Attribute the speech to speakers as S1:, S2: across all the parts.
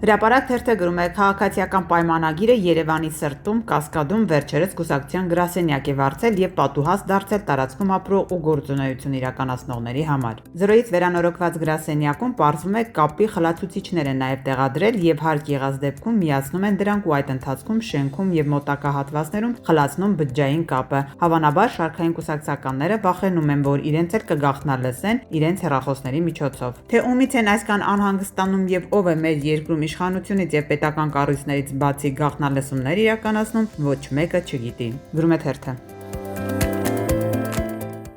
S1: Հրապարակ թերթը գրում է քաղաքացիական պայմանագիրը Երևանի սրտում, Կասկադում վերջերս կուսակցության գրասենյակ է վարձել եւ պատուհաս դարձել տարածքում ապրող ու գործունեություն իրականացնողների համար։ Զրոյից վերանորոգված գրասենյակում պարզվում է կապի խլացուցիչներ են նաեւ տեղադրել եւ հարկ եղած դեպքում միացնում են դրանք ու այդ ընթացքում շենքում եւ մոտակա հատվածներում խլացնում բջջային կապը։ Հավանաբար շարքային կուսակցականները վախենում են, որ իրենց էլ կգաղտնալսեն իրենց հեռախոսների միջոցով։ Թե ումից են այսքան անհանգստանում եւ ով է մեր երկրում իշխանությունից եւ պետական կառույցներից բացի գաղտնալսումներ իրականացնում, ոչ մեկը չգիտի։ Գրում է թերթը։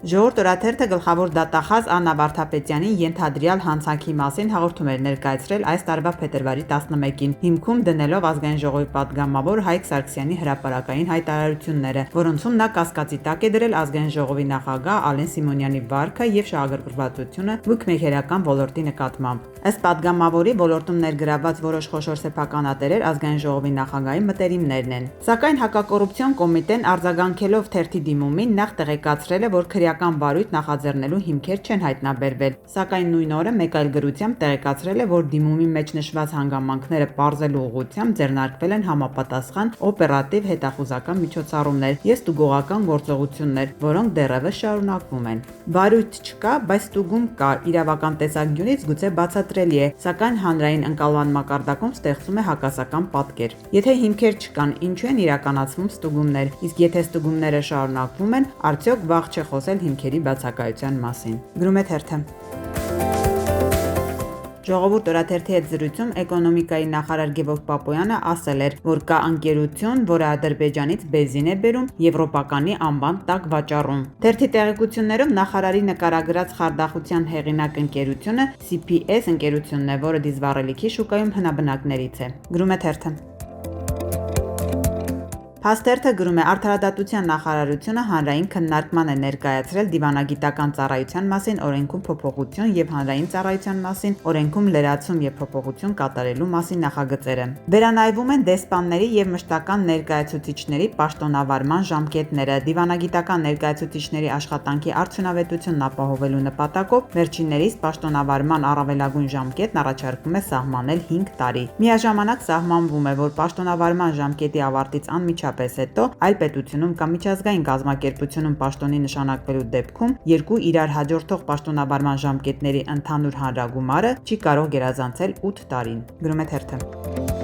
S1: Ժողովուրդ օրաթերթը գլխավոր դատախազ Աննա Վարդապետյանին ենթադրյալ հանցանքի մասին հաղորդում էր ներկայացրել այս տարվա փետրվարի 11-ին, հիմքում դնելով Ազգային ժողովի падգամավոր Հայկ Սարգսյանի հրապարակային հայտարարությունները, որոնցում նա կասկածի տակ է դրել Ազգային ժողովի նախագահ Ալեն Սիմոնյանի վարքը եւ շահագրգռվածությունը բուկմեքերական ոլորտի նկատմամբ։ Ըստ падգամավորի ոլորտում ներգրավված որոշ խոշոր սեփականատերեր Ազգային ժողովի նախագահի մտերիմներն են։ Սակայն հակակոռուպցիոն կոմիտեն արձագանքելով թերթի դիմումին նախ տեղեկացրել է, որ քրեական բարույթ նախաձեռնելու հիմքեր չեն հայտնաբերվել, սակայն նույն օրը մեկ այլ գրությամբ տեղեկացրել է, որ դիմումի մեջ նշված հանգամանքները պարզելու ուղղությամբ ձեռնարկվել են համապատասխան օպերատիվ հետախուզական միջոցառումներ եւ ստուգողական գործողություններ, որոնք դեռևս շարունակվում են։ Բարույթ չկա, բայց ստուգում կա, իրավական տեսանկյունից գուցե բացատրելի է, սակայն հանրային ընկալման մակարդակում ստեղծում է հակասական պատկեր։ Եթե հիմքեր չկան, ինչու են իրականացվում ստուգումներ, իսկ եթե ստուգումները շարունակվում են, արդյոք վաղ չէ խոսել հիմքերի բացակայության մասին։ Գրում է թերթը։ Ժողովուրդ օրաթերթի հետ զրույցում էկոնոմիկայի նախարար Գևորգ Պապոյանը ասել էր, որ կա ընկերություն, որը Ադրբեջանից բենզին է բերում եվրոպականի անվան տակ վաճառում։ Թերթի տեղեկություններով նախարարի նկարագրած խարդախության հեղինակ ընկերությունը CPS ընկերությունն է, որը դիզվառելիքի շուկայում հնաբնակներից է։ Գրում է թերթը։ Փաստերթը գրում է Արդարադատության նախարարությունը հանրային քննարկման է ներկայացրել դիվանագիտական ծառայության մասին օրենքում փոփոխություն եւ հանրային ծառայության մասին օրենքում լրացում եւ փոփոխություն կատարելու մասին նախագծերը։ Վերանայվում են դեսպանների եւ մշտական ներկայացուցիչների պաշտոնավարման ժամկետները։ Դիվանագիտական ներկայացուցիչների աշխատանքի արդյունավետությունն ապահովելու նպատակով վերջիններիս պաշտոնավարման առավելագույն ժամկետն առաջարկվում է սահմանել 5 տարի։ Միաժամանակ սահմանվում է, որ պաշտոնավարման ժամկետի ավարտից անմիջապես հետո այլ պետությունում կամ միջազգային կազմակերպությունում պաշտոնի նշանակվելու դեպքում երկու իրար հաջորդող պաշտոնավարման ժամկետների ընդհանուր հանրագումարը չի կարող գերազանցել 8 տարին։ Գրում է թերթը։